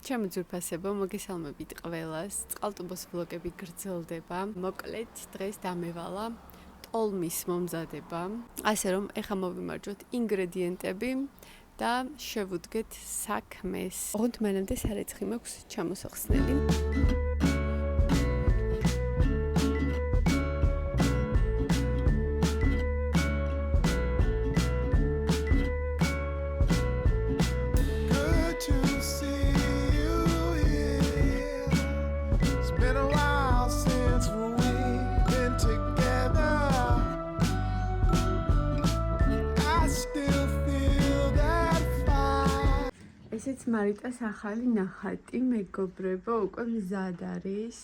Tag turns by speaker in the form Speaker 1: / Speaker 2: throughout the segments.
Speaker 1: ჩემი ძვირფასებო, მოგესალმებით ყველას. წყალტუბოს ვლოგები გრძელდება. მოკლედ, დღეს დამევალა ტოლმის მომზადება. ასე რომ, ეხლა მოვიმარჯვოთ ინგრედიენტები და შევუდგეთ საქმეს. ოღონდ მანამდე სარეცხი მაქვს ჩამოსახსნელი. ესეც მარიტას ახალი ნახატი, მეგობრებო, უკვე მზად არის.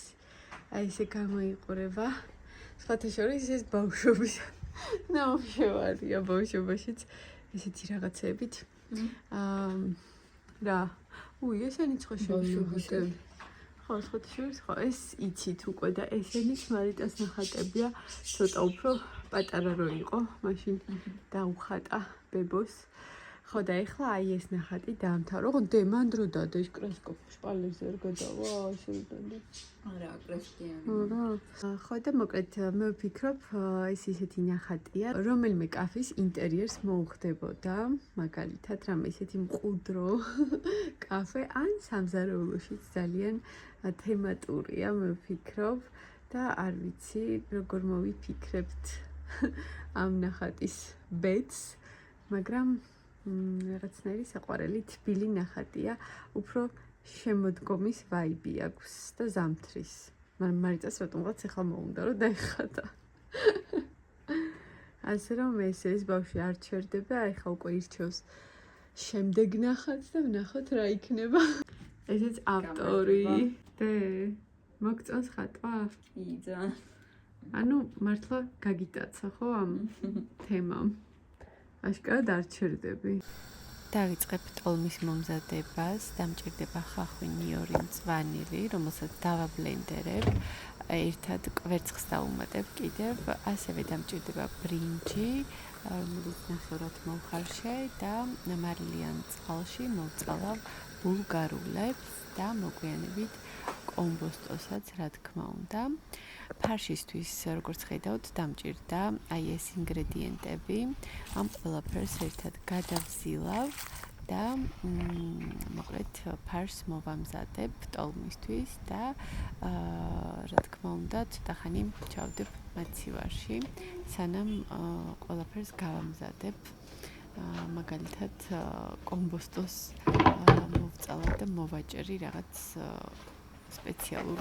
Speaker 1: აი ესე გამოიყურება. სხვათა შორის ეს ბავშვობის ნამუშევარია, ბავშვობაშიც ესეთი რაღაცებით. რა, ესენიც ხო შევშუქეთ. ხო, სხვათა შორის ხო, ეს იცით უკვე და ესენიც მარიტას ნახატებია, ცოტა უფრო პატარა რო იყო, მაშინ დაუხატა ბებოს. ხო და ეხლა აი ეს ნახატი დაამთავრო. ხო დემან დრო დადა ის კრასკოპ შპალერზე არ გადავა, ასე ვიტანდა.
Speaker 2: არა, კრასკიანი.
Speaker 1: ხო და მოკლედ მე ვფიქრობ, ეს ისეთი ნახატია, რომელიმე კაფის ინტერიერს მოუხდებოდა, მაგალითად, რამე ისეთი მყუდრო კაფე ან სამზარეულოშიც ძალიან თემატურია, მე ვფიქრობ და არ ვიცი, როგორ მოვიფიქრებთ ამ ნახატის ბედს, მაგრამ რაღაცნაირი საყვარელი თბილი ნახატია, უფრო შემოდგომის ვაიბი აქვს და ზამთრის. მაგრამ მარიტას რატომღაც ეხლა მოუნდა რომ დაეხატა. ასე რომ ეს ბავშვი არ ჩერდება, ეხლა უკვე ირჩევს შემდეგ ნახატს და ვნახოთ რა იქნება. ესეც ავტორი. მოგწონს ხატვა?
Speaker 2: იძა.
Speaker 1: ანუ მართლა გაგიტაცა ხო ამ თემამ? აშკარად არ ჩერდები. დავიწყებ ტოლმის მომზადებას. დამჭირდება ხახვი ნიორი მწვანილი, რომელსაც დავაბლენდერებ. ერთად კვერცხს დავუმატებ კიდევ. ასევე დამჭირდება ბრინჯი, რომელიც ნახევრად მოვხარშე და მარილიან წყალში მოვწალავ ბულგარულებს და მოგვიანებით კომბოსტოსაც, რა თქმა უნდა. ფარშისთვის, როგორც ხედავთ, დამჭირდა აი ეს ინგრედიენტები. ამ ყველაფერს ერთად გადავზილავ და მოკლედ ფარს მოვამზადებ ტოლმისთვის და რა თქმა უნდა, ცოტა ხანი ჩავდებ მაცივარში, სანამ ყველაფერს გავამზადებ. მაგალითად, კომბოსტოს მოვწალავ და მოვაჭერი რაღაც სპეციალურ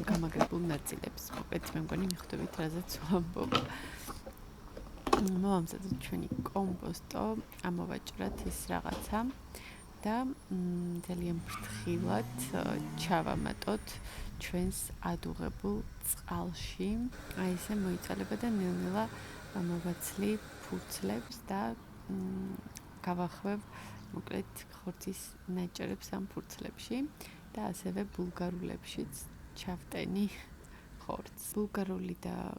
Speaker 1: გამაგრებულ ნაწილებს. მოკლედ მე მგონი მიხვდებით რაზეც ვამბობ. მოვამზადოთ ჩვენი კომბოსტო, ამოვაჭრათ ის რაღაცა და ძალიან ფრთხილად ჩავამატოთ ჩვენს ადუღებულ წყალში. აი ესე მოიწალება და ნელ-ნელა მოვაცლი ფურცლებს და გავახვევ მოკლედ ხორცის ნაჭერებს ამ ფურცლებში. და ასევე ბულგარულებშიც ჩავტენი ხორცს. ბულგარული და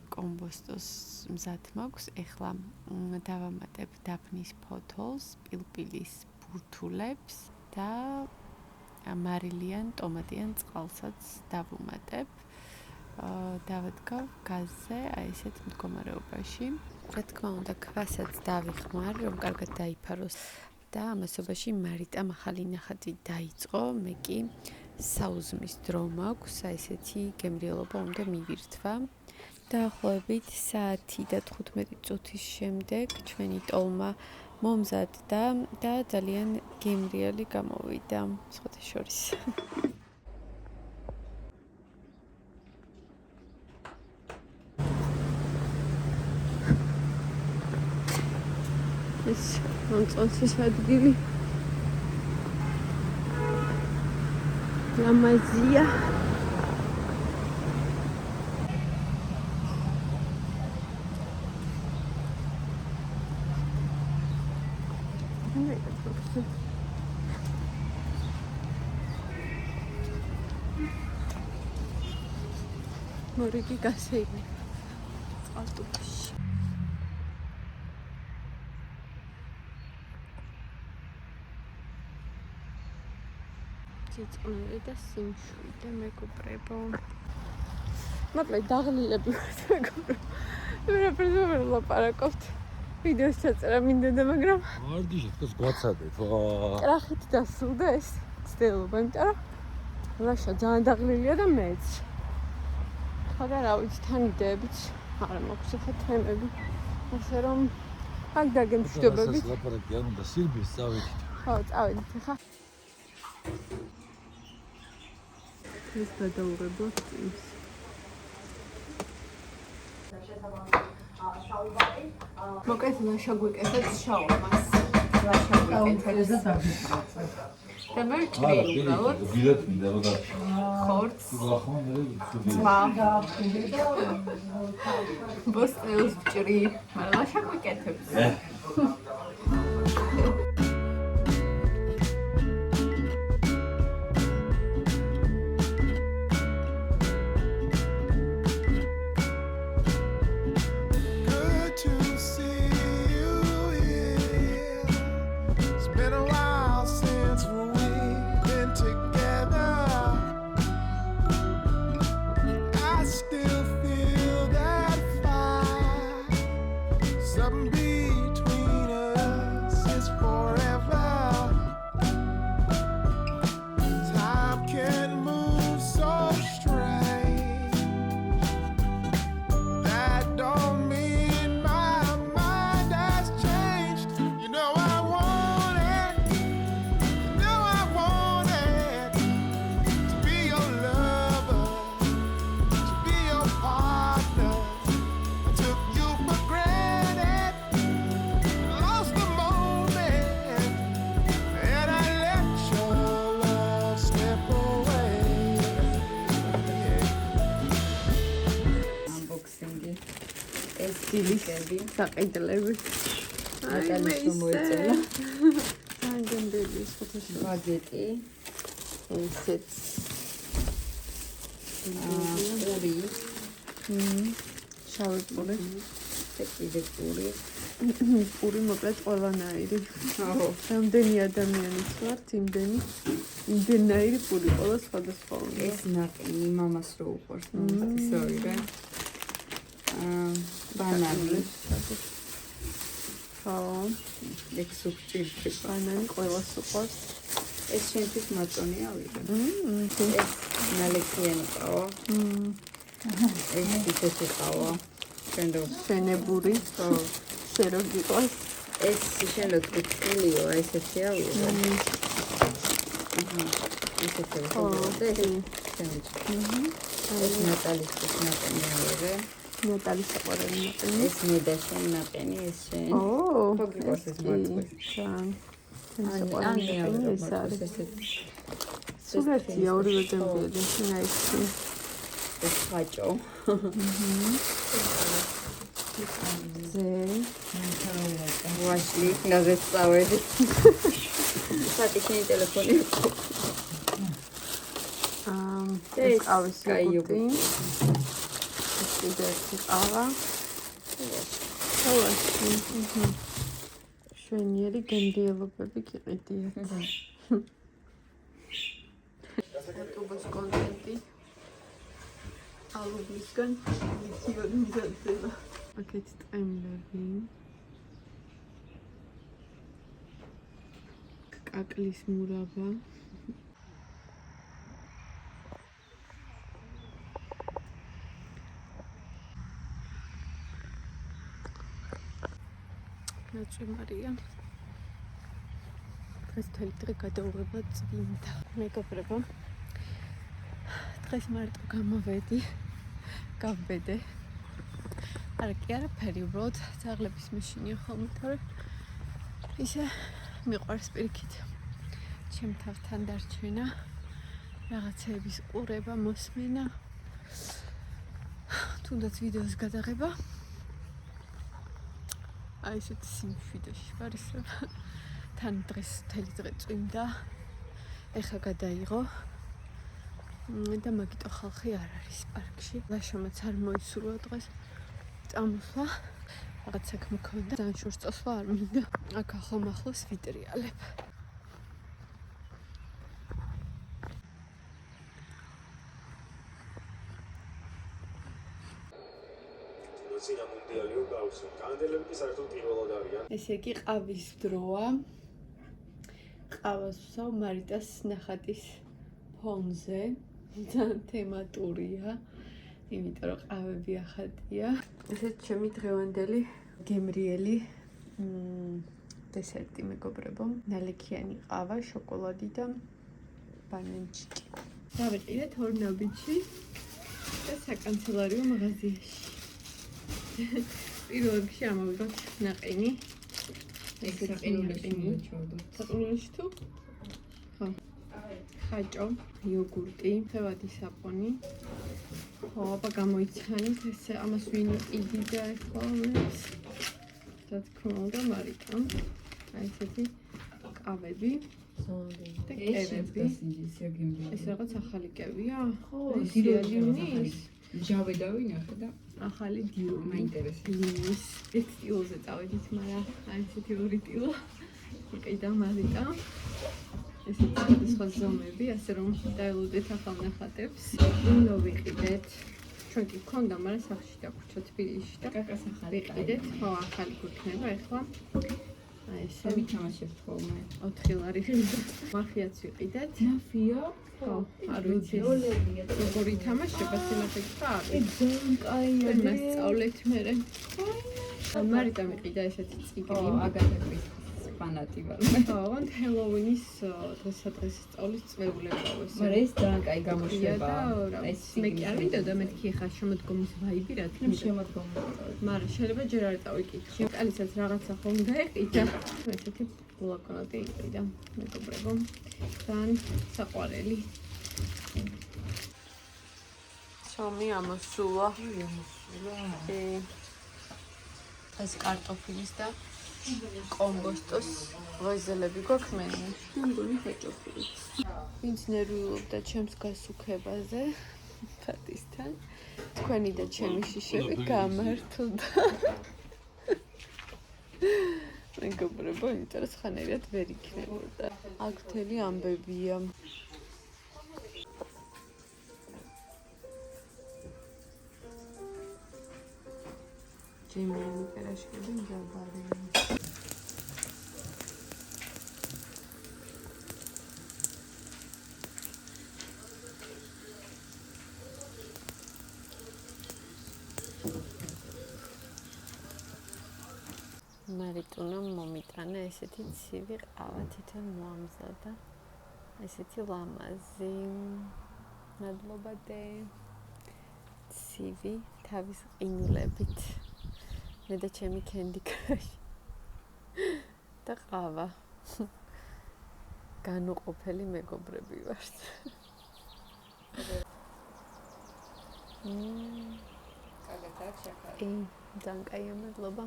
Speaker 1: კომბოსტოს მზად მაქვს. ეხლა დავამატებ დაფნის ფოთოლს, პილპილის ბურთულებს და მარილიან ტომატიან წყალსაც დავუმატებ. დავადგავ გაზზე, აი ესეთ მდგომარეობაში. რა თქმა უნდა, ქვასაც დავიხმარ, რომ კარგად დაიფაროს. და ამასობაში მარიტამ ახალი ნახატი დაიწყო, მე კი საუზმის დრო მაქვს, აი ესეთი გემრიელობა უნდა მივირთვა. დაახლოებით საათი და 15 წუთის შემდეგ ჩვენი ტოლმა მომზადდა და ძალიან გემრიელი გამოვიდა, სხვათა შორის. ეს მომწონს ეს ადგილი. ლამაზია. მორიგი გასეირნე წყალტუბოში. სიწყნილი და სიმშვიდე მეგობრებო. მოკლედ დაღლილები ვართ მეგობრებო. ვერაფერზე ვერ ვლაპარაკობთ. ვიდეოს ჩაწერა მინდოდა, მაგრამ
Speaker 3: არგი შეთქოს გვაცადეთ.
Speaker 1: კრახით დასრულდა ეს ცდილობა, იმიტომ რომ ლაშა ძალიან დაღლილია და მეც. ხოდა რა ვიცი, თან იდეებიც არ მაქვს ახლა თემები. ასე რომ აქ დაგემშვიდობებით.
Speaker 3: ლაპარაკი არ უნდა სირბის წავიდით.
Speaker 1: ხო, წავედით ახლა. ეს გადაუღებოთ ის. მოკლედ ლაშა გვიკეთებს შაურმას. ლაშა გვიკეთებს და მე ჭრილი უბრალოდ
Speaker 3: ბილეთ მინდა რომ და
Speaker 1: ხორცს
Speaker 3: ახლა მე
Speaker 1: ძმა ბოსტელს ჭრი მაგრამ ლაშა გვიკეთებს საყიდლები.
Speaker 2: ნატალის მოეწელა.
Speaker 1: ძალიან გემრიელი ის ფოტოშოპი.
Speaker 2: ბაგეტი.
Speaker 1: ესეც.
Speaker 2: პური.
Speaker 1: შავი პური.
Speaker 2: კიდე პური.
Speaker 1: პური მოკლედ ყველანაირი.
Speaker 2: აჰო.
Speaker 1: რამდენი ადამიანიც ვართ, იმდენაირი პური ყველა სხვადასხვა უნდა.
Speaker 2: ეს ნაყინი მამას რო უყვარს. ისოი რა. ბანანი.
Speaker 1: ხო,
Speaker 2: ეგ სუქჭილი.
Speaker 1: ბანანი ყველას უყვარს.
Speaker 2: ეს შენთვის მაწონია ვიღა.
Speaker 1: ეს
Speaker 2: ნალექიანი ყავა. ეს ისეთი ყავა.
Speaker 1: შენებური. ხო, შენ რო გიყვარს.
Speaker 2: ეს შენ რო ტკილიო, ესეთია ვიღა. ესეთი
Speaker 1: ხო,
Speaker 2: და ეს ნატალის ნაყინია ვიღა.
Speaker 1: ნატალის საყვარელი ნაყინი.
Speaker 2: ეს მე და შენ ნაყინი, ეს შენ.
Speaker 1: ო,
Speaker 2: ეს მოწყვეს.
Speaker 1: ჩან.ანი ეს არის. სულეთია ორივე გემრიელი, ნაიში.
Speaker 2: ეს ხაჭო.
Speaker 1: ზე.
Speaker 2: ვაშლი, გაზეთსავედი. სათი შენი ტელეფონი.
Speaker 1: ეს ყავის იოგურტი. ეს კიდე ერთი ყავა. შვენიერი გემრიელობები გიყიდიათ. YouTube-ს კონტენტი ალუბისგან ვიდეოები მზადდება. აქეთ ტყემლები. კაკლის მურაბა. ნაჭიმარია. დღეს მთელი დღე გადაუღება წმინდა. მეგობრებო, დღეს მარტო გამოვედი, გავბედე. არა კი არაფერი, უბრალოდ ძაღლების მეშინია ხოლმე, თორე ისე მიყვარს პირიქით ჩემ თავთან დარჩენა, რაღაცეების ყურება, მოსმენა, თუნდაც ვიდეოს გადაღება. აი ესეთი სიმშვიდეში ვარ ისე. თან დღეს მთელი დღე წვიმდა. ეხა გადაიღო. და მაგიტო ხალხი არ არის პარკში. ლაშამაც არ მოისურვა დღეს. წამოსვლა. რაღაც საქმე მქონდა. ძალიან შორს წასვლა არ მინდა. აქ ახლოს ვიტრიალებ.
Speaker 4: წინა მუნდიალიო გავსო. კანდელები კი საერთოდ პირველად არიან.
Speaker 1: ესე იგი ყავის დროა. ყავას ვსავ მარიტას ნახატის ფონზე. ძალიან თემატურია. იმიტომ რომ ყავები ახატია. ესეც ჩემი დღევანდელი გემრიელი დესერტი მეგობრებო. ნალექიანი ყავა, შოკოლადი და ბანანჩიკი. დავიყიდეთ ორ ნაბიჯში და საკანცელარიო მაღაზიაში. პირველ რიგში ამოვიღოთ ნაყინი. ეს საყინულში თუ? ხო. ხაჭო, იოგურტი, ხევადი საპონი. ხო, აბა გამოიცანით, ესე ამას ვინ იყიდიდა ახლა ამას. რა თქმა უნდა, მარიტამ. აი ესეთი ყავები. და კევები. ეს რაღაც ახალი კევია? ხო, სიალინის.
Speaker 2: ჯავე დავინახე და
Speaker 1: ახალი დიორი.
Speaker 2: მაინტერესებს.
Speaker 1: ტექსტილზე წავედით, მაგრამ აი ესეთი ორი ტილო. იყიდა მარიტამ. ესეთი სხვადასხვა ზომები, ასე რომ დაელოდეთ ახალ ნახატებს. ნუ ვიყიდეთ. ჩვენ კი გქონდა, მაგრამ სახში დაგვრჩა თბილისში და
Speaker 2: კაკას ახალი
Speaker 1: ვიყიდეთ. ხო, ახალი გვქნება ახლა. აი ესე
Speaker 2: ვითამაშებ ხოლმე.
Speaker 1: 4 ლარი ღირდა. მახიაც ვიყიდეთ.
Speaker 2: ნაფია?
Speaker 1: ხო, არ ვიცი. როგორ ითამაშება სიმართლე რა არის?
Speaker 2: ძალიან კაია.
Speaker 1: იმას სწავლეთ მერე. მარიტა მიყიდა ესეთი წიგნი.
Speaker 2: აგათა კრისტის ფანატი ვარ.
Speaker 1: ხო, ოღონდ ჰელოუინის დღესდღეობით წვეულება ეს.
Speaker 2: მაგრამ ეს ძალიან კაი გამოშვება.
Speaker 1: ეს მე კი არ ვიდოდა მეთქი ხარ შემოდგომის ვაიბი რა თქმა უნდა.
Speaker 2: შემოდგომილი.
Speaker 1: მაგრამ შეიძლება ჯერ არ დავიკითხო. კალისაც რაღაცა ხომ გაეყიდა. ესეთი ბლოკნოტი იყიდა, მეგობრებო. ძალიან საყვარელი. შომი ამოსულა. ეს კარტოფილის და კომბოსტოს ღოზელები გვაქვს მენიუ. მგონი ხაჭოფილი. ვინც ნერვიულობდა ჩემს გასუქებაზე ფატისთან, თქვენი და ჩემი შიშები გამართლდა. მეგობრებო, იმიტომ რომ ხანერად ვერ იქნებოდა. აქ მთელი ამბებია. ჯემიანი პერაშკები მზაბარია. მარიტუნამ მომიტანა ესეთი ცივი ყავა, თვითონ მოამზადა. ესეთი ლამაზი. მადლობა დე. ცივი თავის ყინულებით. მე და ჩემი კენდი კრაში. და ყავა. განუყოფელი მეგობრები ვართ.
Speaker 2: კაგათა ჩაკარი.
Speaker 1: ძალიან კაია, მადლობა.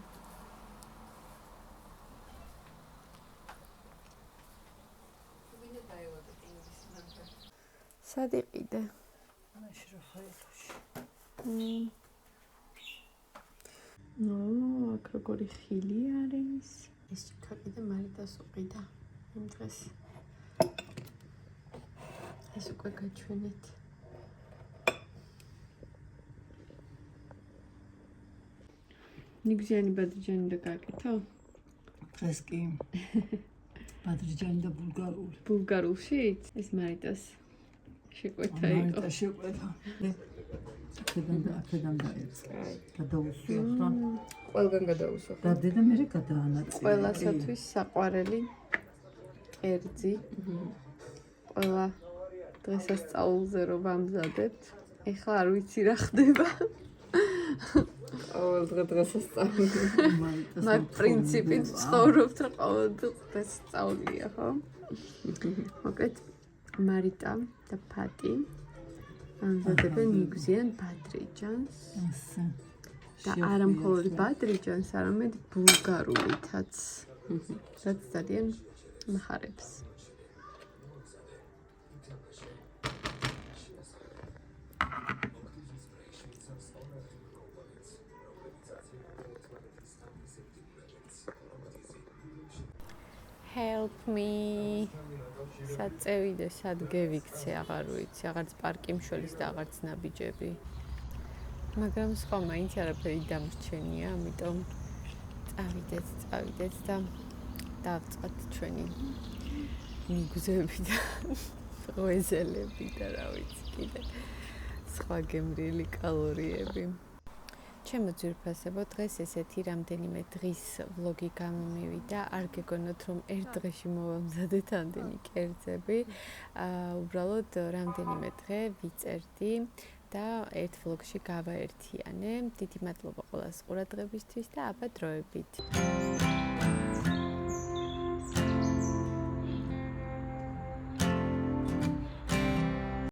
Speaker 1: სად იყიდე?
Speaker 2: მაშინ რა ხაიში.
Speaker 1: აქ როგორი ხილი არის. ეს ჩიქა მარიტას უყიდა იმ დღეს. ეს უკვე გაჩვენეთ. ნიგზიანი ბადრიჯანი და გაკეთო?
Speaker 5: დღეს კი ბადრიჯანი და ბულგარული.
Speaker 1: ბულგარულში? ეს მარიტას შეკვეთა იყო.
Speaker 5: მარიტა შეკვეთა. აქედან დაერწა. გადაუსვია რა.
Speaker 2: ყველგან გადაუსვა.
Speaker 5: და დედა მერე გადაანაწილა.
Speaker 1: ყველასათვის საყვარელი კერძი. ყველა დღესასწაულზე რომ ვამზადებთ. ეხლა არ ვიცი რა ხდება.
Speaker 2: ყოველ დღესასწაული.
Speaker 1: მაგ პრინციპით ცხოვრობთ, რომ ყოველ დღესასწაულია, ხო? მოკლედ მარიტა და ფატი ამზადებენ ნიგზიან ბადრიჯანს.
Speaker 5: ასე.
Speaker 1: და არა მხოლოდ ბადრიჯანს, არამედ ბულგარულითაც. რაც ძალიან მხარებს. Help me. სად წევიდე, სად გევიქცე, აღარ ვიცი, აღარც პარკი მშველის და აღარც ნაბიჯები. მაგრამ სხვა მაინც არაფერი დამრჩენია, ამიტომ წავიდეთ და დავწყოთ ჩვენი მიგზები და ღვეზელები და რა ვიცი კიდე სხვა გემრიელი კალორიები. ჩემო ძვირფასებო, დღეს ესეთი რამდენიმე დღის ვლოგი გამომივიდა. არ გეგონოთ, რომ ერთ დღეში მოვამზადეთ ამდენი კერძები. უბრალოდ რამდენიმე დღე ვიწერდი და ერთ ვლოგში გავაერთიანე. დიდი მადლობა ყველას ყურადღებისთვის და აბა დროებით.